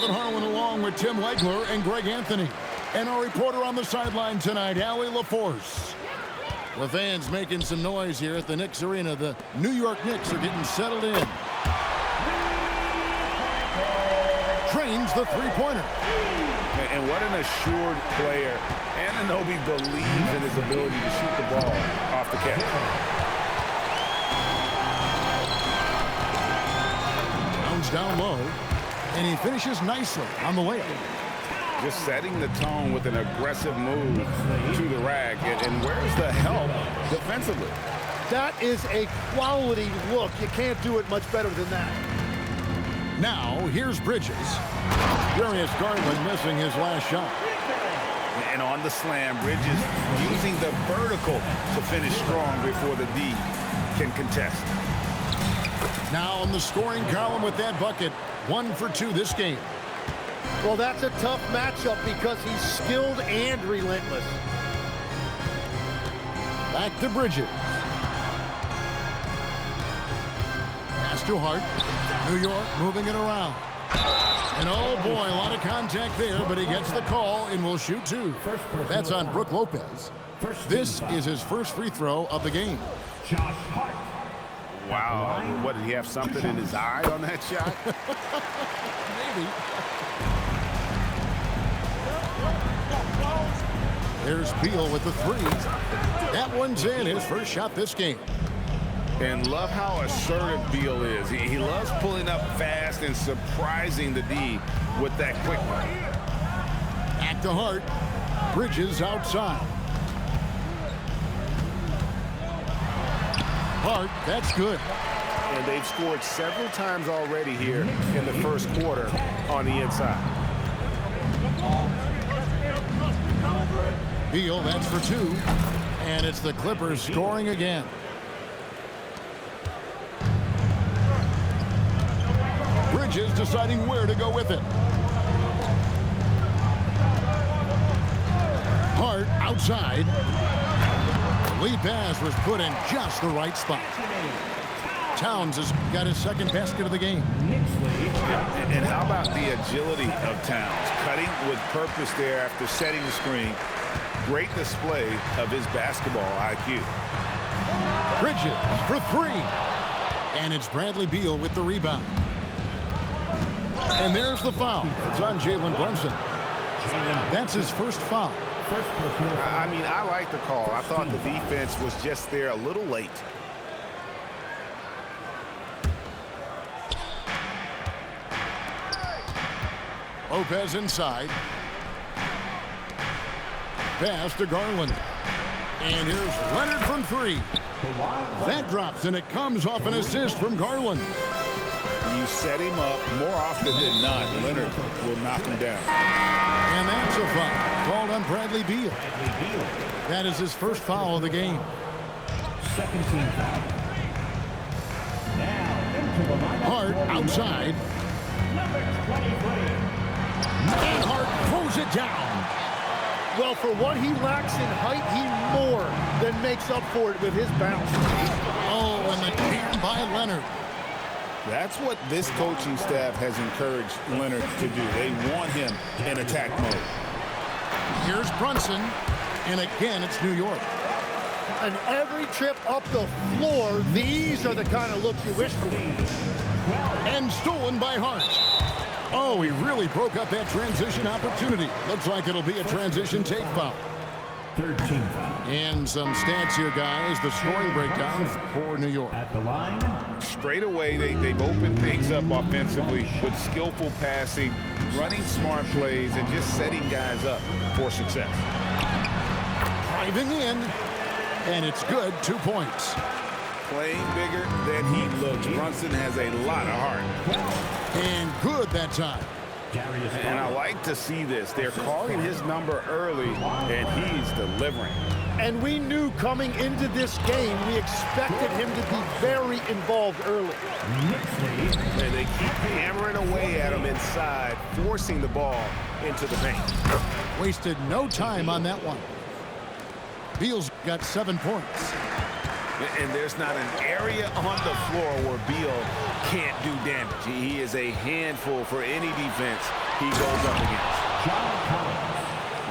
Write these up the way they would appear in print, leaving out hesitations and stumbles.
Kevin Harlan along with Tim Legler and Greg Anthony. And our reporter on the sideline tonight, Allie LaForce. The fans making some noise here at the Knicks Arena. The New York Knicks are getting settled in. Trains the three-pointer. And what an assured player. Anunoby believes in his ability to shoot the ball off the catch. Bounce down low, and he finishes nicely on the layup. Just setting the tone with an aggressive move to the rack. And where's the help defensively? That is a quality look. You can't do it much better than that. Now, here's Bridges. Darius Garland missing his last shot. And on the slam, Bridges using the vertical to finish strong before the D can contest. Now on the scoring column with that bucket. 1 for 2 this game. Well, that's a tough matchup because he's skilled and relentless. Back to Bridges. Pass to Hart. New York moving it around. And oh boy, a lot of contact there, but he gets the call and will shoot 2. That's on Brook Lopez. This is his first free throw of the game. Wow. What, did he have something in his eye on that shot? Maybe. There's Beal with the 3. That one's in, his first shot this game. And love how assertive Beal is. He loves pulling up fast and surprising the D with that quickness. Back to Hart. Bridges outside. Hart, that's good. And they've scored several times already here in the first quarter on the inside. Beal, that's for 2. And it's the Clippers scoring again. Bridges deciding where to go with it. Hart outside. The lead pass was put in just the right spot. Towns has got his second basket of the game. And how about the agility of Towns? Cutting with purpose there after setting the screen. Great display of his basketball IQ. Bridges for 3. And it's Bradley Beal with the rebound. And there's the foul. It's on Jalen Brunson. That's his first foul. I mean, I like the call. I thought the defense was just there a little late. Lopez inside. Pass to Garland. And here's Leonard from 3. That drops, and it comes off an assist from Garland. You set him up more often than not, Leonard will knock him down. And that's a foul called on Bradley Beal. That is his first foul of the game. Second team foul. Now into the line. Hart outside. And Hart throws it down. Well, for what he lacks in height, he more than makes up for it with his bounce. Oh, and the jam by Leonard. That's what this coaching staff has encouraged Leonard to do. They want him in attack mode. Here's Brunson, and again, it's New York. And every trip up the floor, these are the kind of looks you wish for. And stolen by Hart. Oh, he really broke up that transition opportunity. Looks like it'll be a transition take foul. Third team foul. And some stats here, guys. The scoring breakdown for New York. At the line. Straight away, they've opened things up offensively with skillful passing, running smart plays, and just setting guys up for success. Driving in, and it's good. 2 points. Playing bigger than he looks. Brunson has a lot of heart. And good that time. And I like to see this. They're calling his number early, and he's delivering. And we knew coming into this game, we expected him to be very involved early. And they keep hammering away at him inside, forcing the ball into the paint. Wasted no time on that one. Beal's got 7 points. And there's not an area on the floor where Beal can't do damage. He is a handful for any defense he goes up against.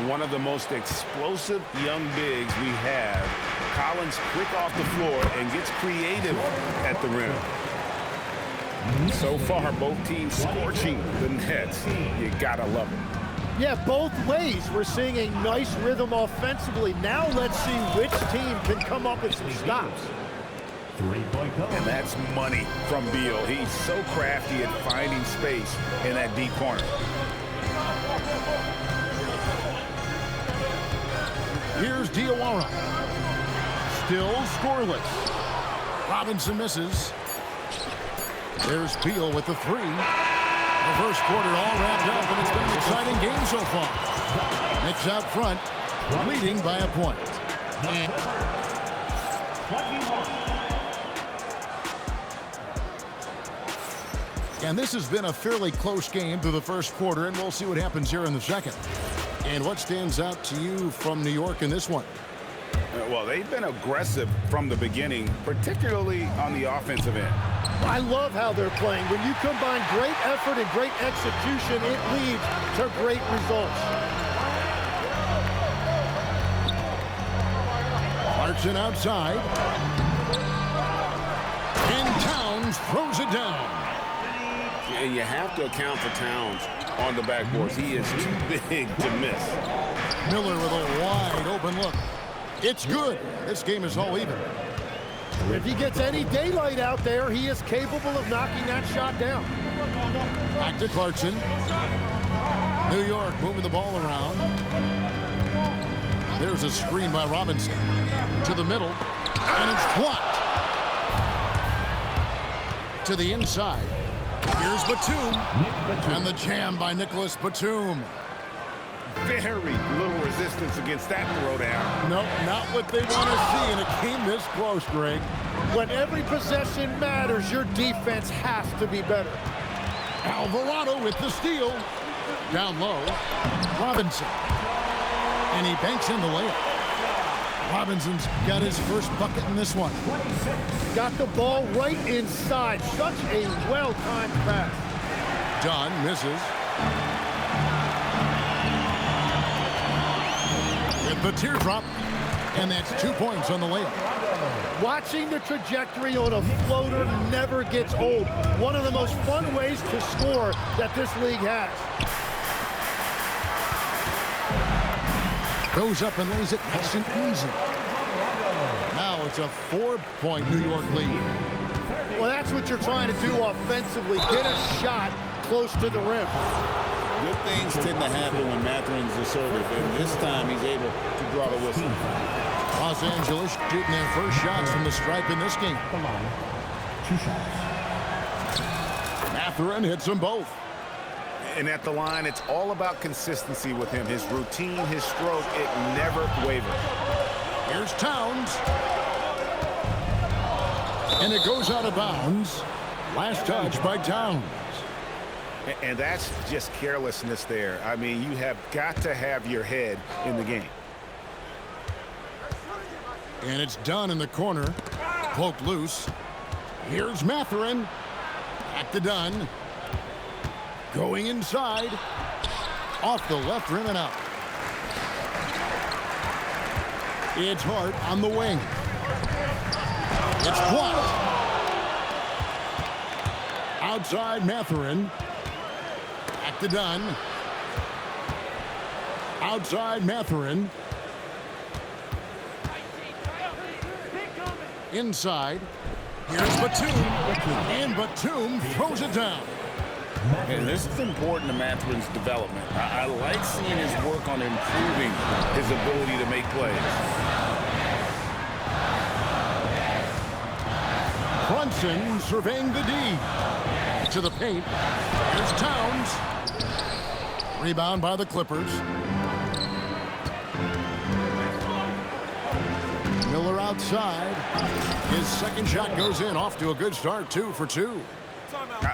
One of the most explosive young bigs we have. Collins quick off the floor and gets creative at the rim. So far, both teams scorching the Nets. You gotta love it. Yeah, both ways. We're seeing a nice rhythm offensively. Now let's see which team can come up with some stops. And that's money from Beal. He's so crafty at finding space in that deep corner. Here's Diawara. Still scoreless. Robinson misses. There's Beal with the three. The first quarter all wrapped up, and it's been an exciting game so far. Knicks out front, leading by a point. And this has been a fairly close game through the first quarter, and we'll see what happens here in the second. And what stands out to you from New York in this one? Well, they've been aggressive from the beginning, particularly on the offensive end. I love how they're playing. When you combine great effort and great execution, it leads to great results. Clarkson outside. And Towns throws it down. And you have to account for Towns on the backboards. He is too big to miss. Miller with a wide open look. It's good. This game is all even. If he gets any daylight out there, he is capable of knocking that shot down. Back to Clarkson. New York moving the ball around. There's a screen by Robinson. To the middle. And it's blocked. To the inside. Here's Batum. And the jam by Nicholas Batum. Very little resistance against that throwdown. Nope, not what they want to see in a game this close, Greg. When every possession matters, your defense has to be better. Alvarado with the steal. Down low. Robinson. And he banks in the layup. Robinson's got his first bucket in this one. Got the ball right inside. Such a well-timed pass. Dunn misses. With the teardrop. And that's 2 points on the layup. Watching the trajectory on a floater never gets old. One of the most fun ways to score that this league has. Goes up and lays it nice and easy. Now it's a 4-point New York lead. Well, that's what you're trying to do offensively. Get a shot close to the rim. Good things tend to happen when Mathurin's assertive, and this time he's able to draw the whistle. Los Angeles shooting their first shots from the stripe in this game. 2 shots. Mathurin hits them both. And at the line, it's all about consistency with him. His routine, his stroke, it never wavers. Here's Towns. And it goes out of bounds. Last touch by Towns. And that's just carelessness there. I mean, you have got to have your head in the game. And it's done in the corner. Poked loose. Here's Mathurin. Back to Dunn. Going inside. Off the left rim and out. It's Hart on the wing. It's blocked. Outside Mathurin. Back to Dunn. Outside Mathurin. Inside. Here's Batum. And Batum throws it down. And this is important to Mathurin's development. I like seeing his work on improving his ability to make plays. Brunson surveying the D. To the paint. Here's Towns. Rebound by the Clippers. Miller outside. His second shot goes in. Off to a good start. 2 for 2.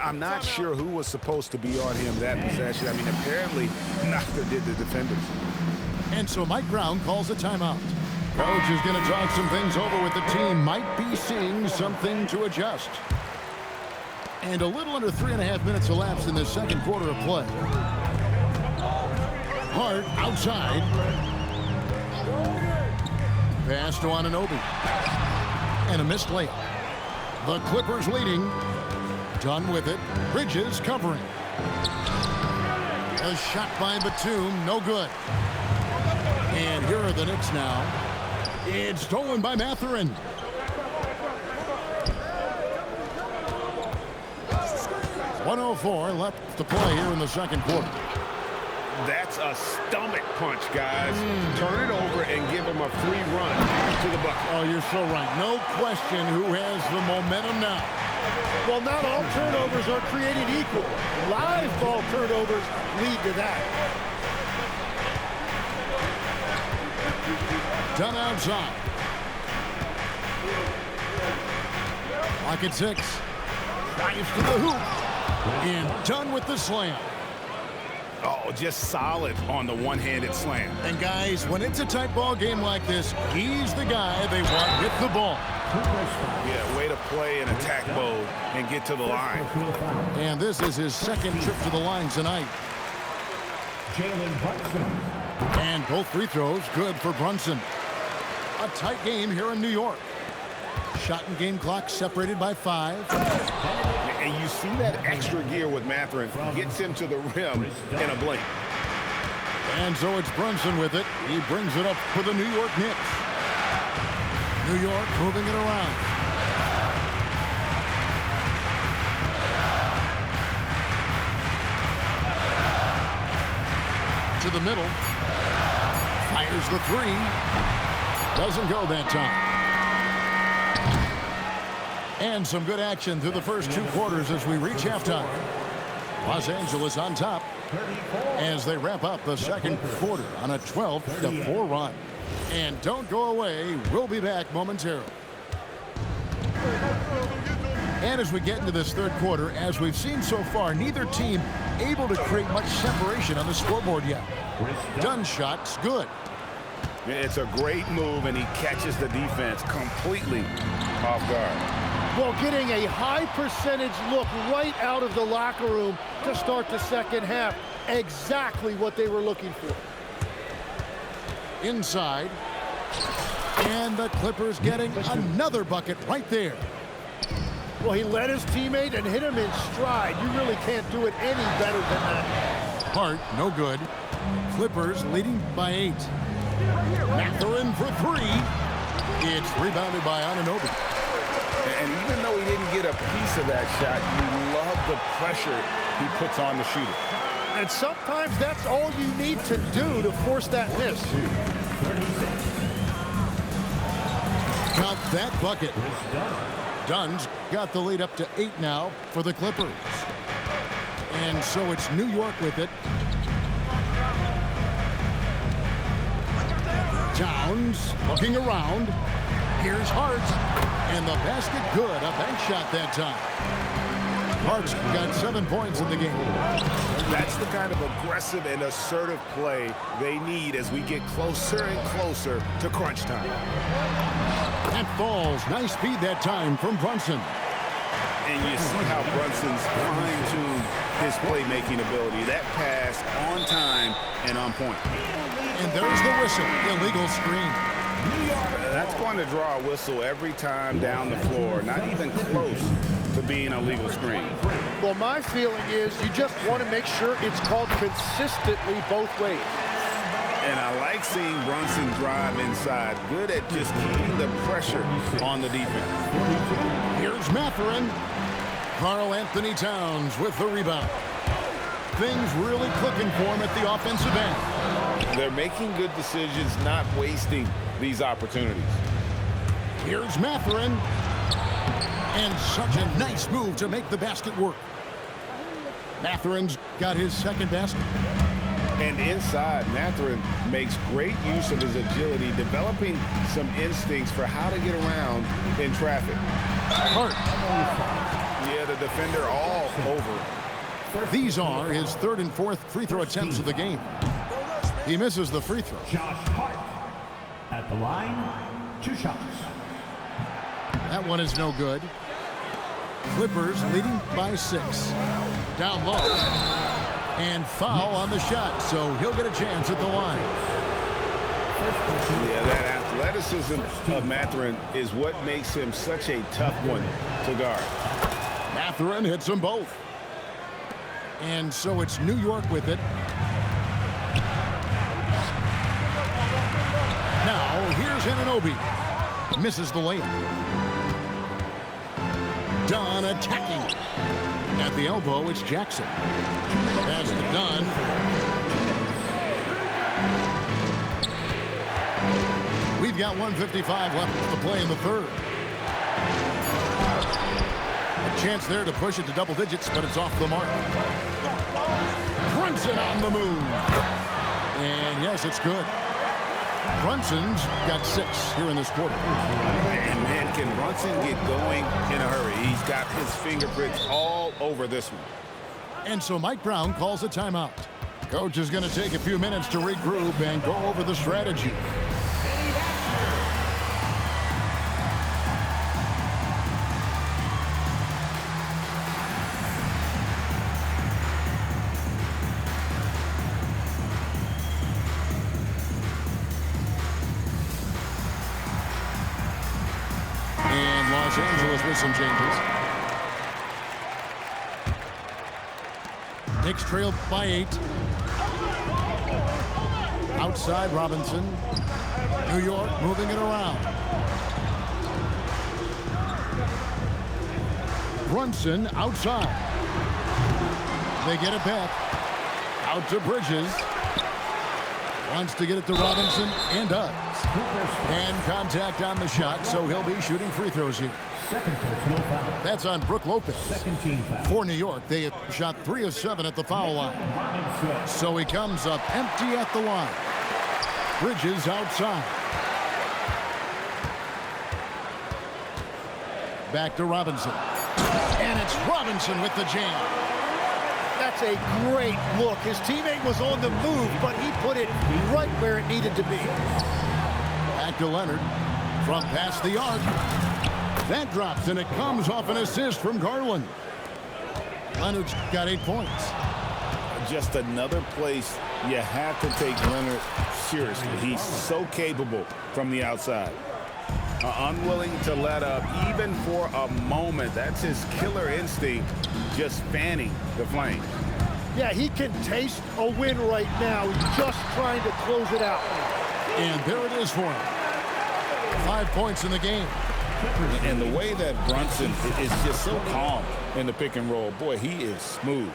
I'm not sure who was supposed to be on him that possession. I mean, apparently neither did the defenders. And so Mike Brown calls a timeout. Coach is going to talk some things over with the team. Might be seeing something to adjust. And a little under 3.5 minutes elapsed in this second quarter of play. Hart outside. Pass to Anunoby. And a missed layup. The Clippers leading. Done with it. Bridges covering. A shot by Batum. No good. And here are the Knicks now. It's stolen by Mathurin. .104 left to play here in the second quarter. That's a stomach punch, guys. Turn it over and give him a free run to the bucket. Oh, you're so right. No question who has the momentum now. Well, not all turnovers are created equal. Live ball turnovers lead to that. Done outside. Lock at 6. Drives to the hoop. And done with the slam. Oh, just solid on the one-handed slam. And guys, when it's a tight ball game like this, he's the guy they want with the ball. Yeah, way to play in attack mode and get to the line. And this is his second trip to the line tonight. And both free throws good for Brunson. A tight game here in New York. Shot and game clock separated by 5. And you see that extra gear with Mathurin. Gets him to the rim in a blink. And so it's Brunson with it. He brings it up for the New York Knicks. New York moving it around. To the middle. Fires the 3. Doesn't go that time. And some good action through the first 2 quarters as we reach halftime. Los Angeles on top as they wrap up the second quarter on a 12-4 run. And don't go away. We'll be back momentarily. And as we get into this third quarter, as we've seen so far, neither team able to create much separation on the scoreboard yet. Dunn shot's good. It's a great move, and he catches the defense completely off guard. Well, getting a high percentage look right out of the locker room to start the second half. Exactly what they were looking for. Inside. And the Clippers getting another bucket right there. Well, he led his teammate and hit him in stride. You really can't do it any better than that. Hart, no good. Clippers leading by 8. Mathurin for 3. It's rebounded by Anunoby. And even though he didn't get a piece of that shot, you love the pressure he puts on the shooter. And sometimes that's all you need to do to force that miss. Count that bucket. Dunn's got the lead up to 8 now for the Clippers. And so it's New York with it. Towns looking around. Here's Hart. And the basket good. A bank shot that time. Hart's got 7 points in the game. That's the kind of aggressive and assertive play they need as we get closer and closer to crunch time. That falls. Nice speed that time from Brunson. And you see how Brunson's fine-tuned his playmaking ability. That pass on time and on point. And there's the whistle. Illegal screen. That's going to draw a whistle every time down the floor. Not even close to being a legal screen. Well, my feeling is you just want to make sure it's called consistently both ways. And I like seeing Brunson drive inside. Good at just keeping the pressure on the defense. Here's Mathurin. Karl Anthony Towns with the rebound. Things really clicking for him at the offensive end. They're making good decisions, not wasting these opportunities. Here's Mathurin. And such a nice move to make the basket work. Mathurin's got his second basket. And inside, Mathurin makes great use of his agility, developing some instincts for how to get around in traffic. Hart. Yeah, the defender all over. These are his third and fourth free throw attempts of the game. He misses the free throw. At the line, 2 shots. That one is no good. Clippers leading by 6. Down low. And foul on the shot, so he'll get a chance at the line. Yeah, that athleticism of Mathurin is what makes him such a tough one to guard. Mathurin hits them both. And so it's New York with it. Now, here's Anunoby. Misses the layup. Dunn attacking. At the elbow, it's Jackson. Pass to Dunn. We've got 1:55 left to play in the third. A chance there to push it to double digits, but it's off the mark. Brunson on the move. And yes, it's good. Brunson's got 6 here in this quarter. And man, can Brunson get going in a hurry? He's got his fingerprints all over this one. And so Mike Brown calls a timeout. Coach is going to take a few minutes to regroup and go over the strategy. Los Angeles with some changes. Knicks trailed by 8. Outside Robinson. New York moving it around. Brunson outside. They get it back. Out to Bridges. Wants to get it to Robinson and does. And contact on the shot, so he'll be shooting free throws here. That's on Brook Lopez. For New York, they have shot 3 of 7 at the foul line. So he comes up empty at the line. Bridges outside. Back to Robinson. And it's Robinson with the jam. That's a great look. His teammate was on the move, but he put it right where it needed to be. Back to Leonard from past the arc. That drops, and it comes off an assist from Garland. Leonard's got 8 points. Just another place you have to take Leonard seriously. He's so capable from the outside. Unwilling to let up even for a moment. That's his killer instinct, just fanning the flame. Yeah, he can taste a win right now, just trying to close it out. And there it is for him. 5 points in the game. And the way that Brunson is just so calm in the pick and roll, boy, he is smooth.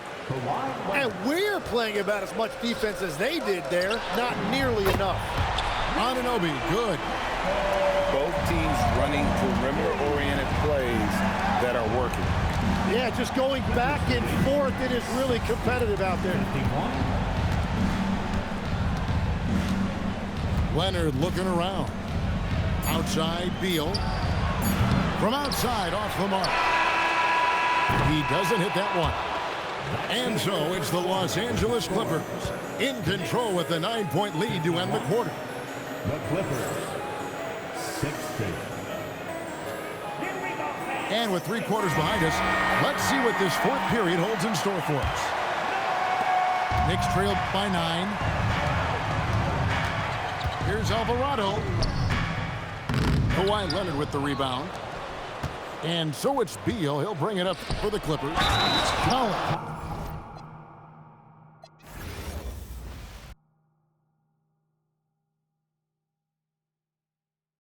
And we're playing about as much defense as they did there. Not nearly enough. Anunoby, good. Both teams running perimeter-oriented plays that are working. Yeah, just going back and forth. It is really competitive out there. Leonard looking around. Outside, Beal. From outside, off the mark. He doesn't hit that one. And so it's the Los Angeles Clippers in control with a 9-point lead to end the quarter. The Clippers, 60. And with 3 quarters behind us, let's see what this 4th period holds in store for us. Knicks trailed by 9. Here's Alvarado. Kawhi Leonard with the rebound. And so it's Beal. He'll bring it up for the Clippers. Collins.